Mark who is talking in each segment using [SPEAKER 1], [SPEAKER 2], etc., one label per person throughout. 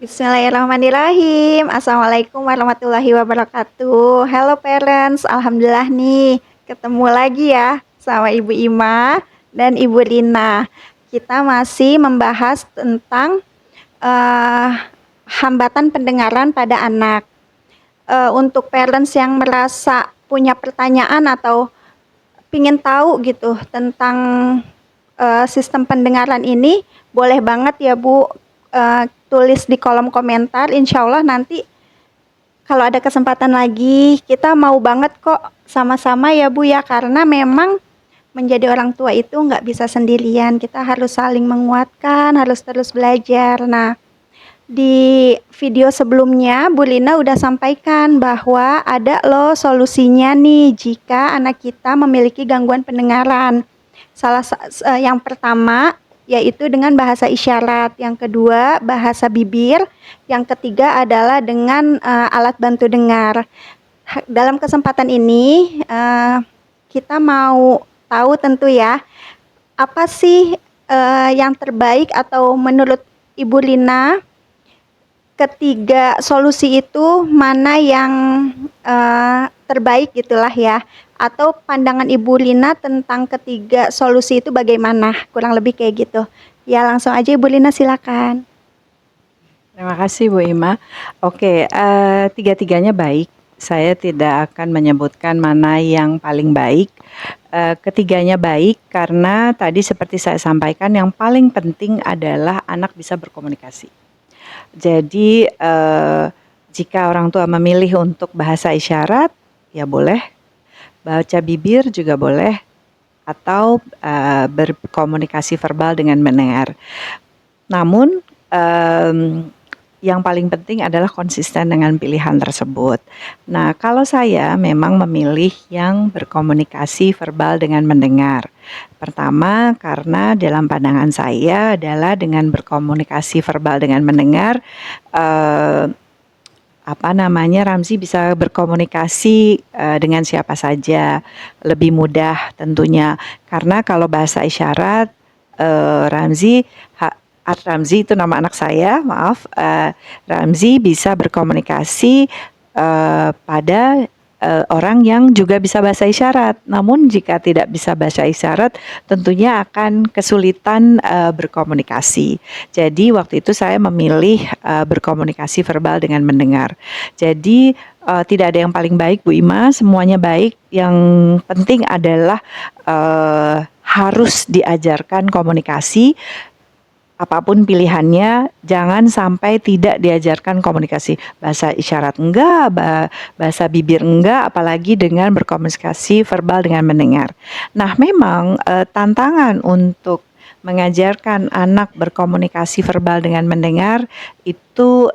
[SPEAKER 1] Bismillahirrahmanirrahim. Assalamualaikum warahmatullahi wabarakatuh. Hello parents, alhamdulillah nih ketemu lagi ya sama Ibu Ima dan Ibu Lina. Kita masih membahas tentang eh, hambatan pendengaran pada anak. Untuk parents yang merasa punya pertanyaan atau pingin tahu gitu tentang sistem pendengaran ini, boleh banget ya Bu tulis di kolom komentar. Insya Allah nanti kalau ada kesempatan lagi kita mau banget kok sama-sama ya Bu ya, karena memang menjadi orang tua itu nggak bisa sendirian, kita harus saling menguatkan, harus terus belajar. Nah, di video sebelumnya Bu Lina udah sampaikan bahwa ada loh solusinya nih jika anak kita memiliki gangguan pendengaran. Yang pertama yaitu dengan bahasa isyarat, yang kedua bahasa bibir, yang ketiga adalah dengan alat bantu dengar. Dalam kesempatan ini kita mau tahu tentu ya, apa sih yang terbaik atau menurut Ibu Lina ketiga solusi itu mana yang terbaik gitulah ya, atau pandangan Ibu Lina tentang ketiga solusi itu bagaimana, kurang lebih kayak gitu ya. Langsung aja Ibu Lina, silakan.
[SPEAKER 2] Terima kasih Bu Ima. Oke, tiga-tiganya baik. Saya tidak akan menyebutkan mana yang paling baik. Ketiganya baik karena tadi seperti saya sampaikan, yang paling penting adalah anak bisa berkomunikasi. Jadi jika orang tua memilih untuk bahasa isyarat, ya boleh. Baca bibir juga boleh. Atau berkomunikasi verbal dengan mendengar. Namun yang paling penting adalah konsisten dengan pilihan tersebut. Nah, kalau saya memang memilih yang berkomunikasi verbal dengan mendengar. Pertama, karena dalam pandangan saya adalah dengan berkomunikasi verbal dengan mendengar, Ramzi bisa berkomunikasi dengan siapa saja, lebih mudah tentunya. Karena kalau bahasa isyarat, Ramzi itu nama anak saya, maaf. Ramzi bisa berkomunikasi pada orang yang juga bisa bahasa isyarat. Namun jika tidak bisa bahasa isyarat, tentunya akan kesulitan berkomunikasi. Jadi waktu itu saya memilih berkomunikasi verbal dengan mendengar. Jadi tidak ada yang paling baik Bu Ima, semuanya baik. Yang penting adalah harus diajarkan komunikasi. Apapun pilihannya, jangan sampai tidak diajarkan komunikasi. Bahasa isyarat enggak, bahasa bibir enggak, apalagi dengan berkomunikasi verbal dengan mendengar. Nah, memang tantangan untuk mengajarkan anak berkomunikasi verbal dengan mendengar itu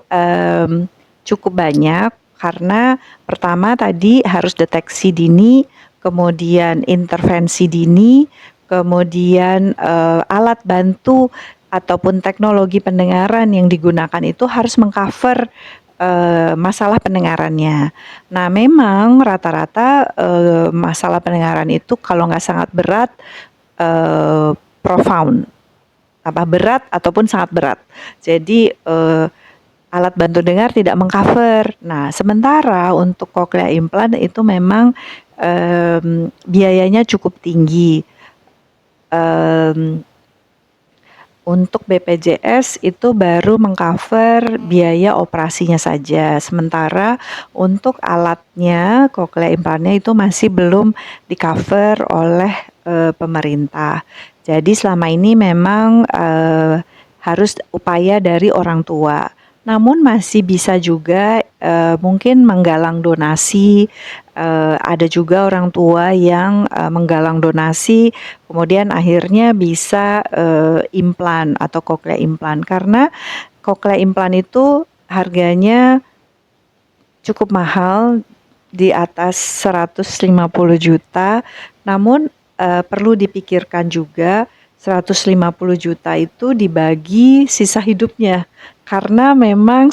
[SPEAKER 2] cukup banyak, karena pertama tadi harus deteksi dini, kemudian intervensi dini, kemudian alat bantu ataupun teknologi pendengaran yang digunakan itu harus mengcover masalah pendengarannya. Nah, memang rata-rata masalah pendengaran itu kalau nggak sangat berat, profound, berat ataupun sangat berat. Jadi alat bantu dengar tidak mengcover. Nah, sementara untuk coclear implant itu memang biayanya cukup tinggi. Untuk BPJS itu baru mengcover biaya operasinya saja. Sementara untuk alatnya, coclear implantnya itu masih belum di-cover oleh pemerintah. Jadi selama ini memang harus upaya dari orang tua. Namun masih bisa juga mungkin menggalang donasi. Ada juga orang tua yang menggalang donasi, kemudian akhirnya bisa implan atau coclear implan. Karena coclear implan itu harganya cukup mahal, di atas 150 juta. Namun perlu dipikirkan juga 150 juta itu dibagi sisa hidupnya. Karena memang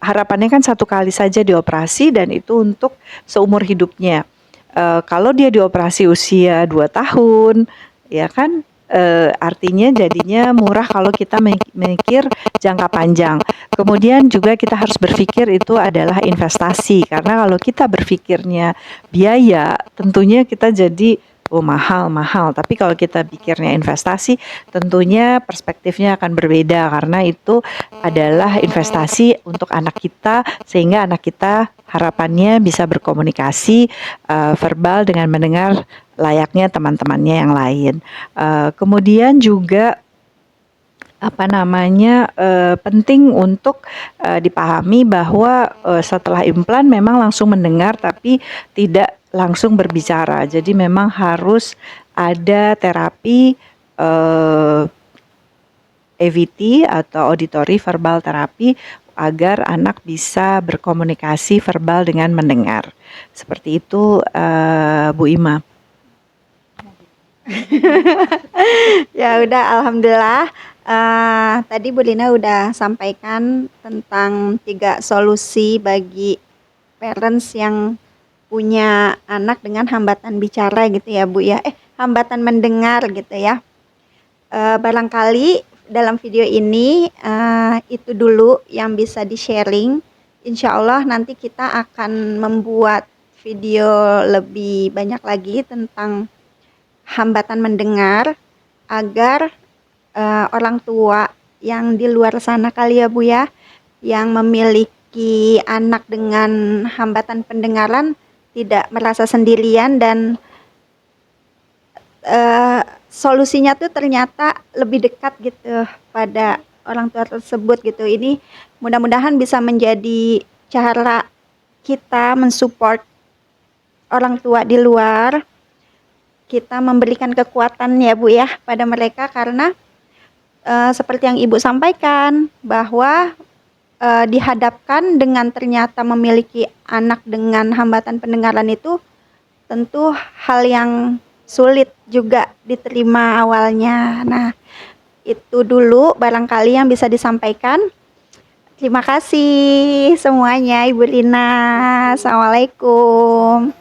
[SPEAKER 2] harapannya kan satu kali saja dioperasi, dan itu untuk seumur hidupnya. Kalau dia dioperasi usia 2 tahun, ya kan artinya jadinya murah kalau kita mikir jangka panjang. Kemudian juga kita harus berpikir itu adalah investasi, karena kalau kita berpikirnya biaya, tentunya kita jadi oh mahal. Tapi kalau kita pikirnya investasi, tentunya perspektifnya akan berbeda karena itu adalah investasi untuk anak kita, sehingga anak kita harapannya bisa berkomunikasi verbal dengan mendengar layaknya teman-temannya yang lain. Kemudian juga penting untuk dipahami bahwa setelah implan memang langsung mendengar tapi tidak langsung berbicara. Jadi memang harus ada terapi AVT atau auditory verbal terapi agar anak bisa berkomunikasi verbal dengan mendengar. Seperti itu, Bu Ima.
[SPEAKER 1] Ya udah, alhamdulillah. Tadi Bu Lina udah sampaikan tentang 3 solusi bagi parents yang punya anak dengan hambatan bicara gitu ya Bu ya. Hambatan mendengar gitu ya. Barangkali dalam video ini itu dulu yang bisa di-sharing. Insya Allah nanti kita akan membuat video lebih banyak lagi tentang hambatan mendengar agar orang tua yang di luar sana kali ya Bu ya, yang memiliki anak dengan hambatan pendengaran tidak merasa sendirian dan solusinya tuh ternyata lebih dekat gitu pada orang tua tersebut gitu. Ini mudah-mudahan bisa menjadi cara kita mensupport orang tua di luar, kita memberikan kekuatan ya Bu ya pada mereka, karena seperti yang Ibu sampaikan bahwa dihadapkan dengan ternyata memiliki anak dengan hambatan pendengaran itu tentu hal yang sulit juga diterima awalnya. Nah, itu dulu barangkali yang bisa disampaikan. Terima kasih semuanya Ibu Lina. Assalamualaikum.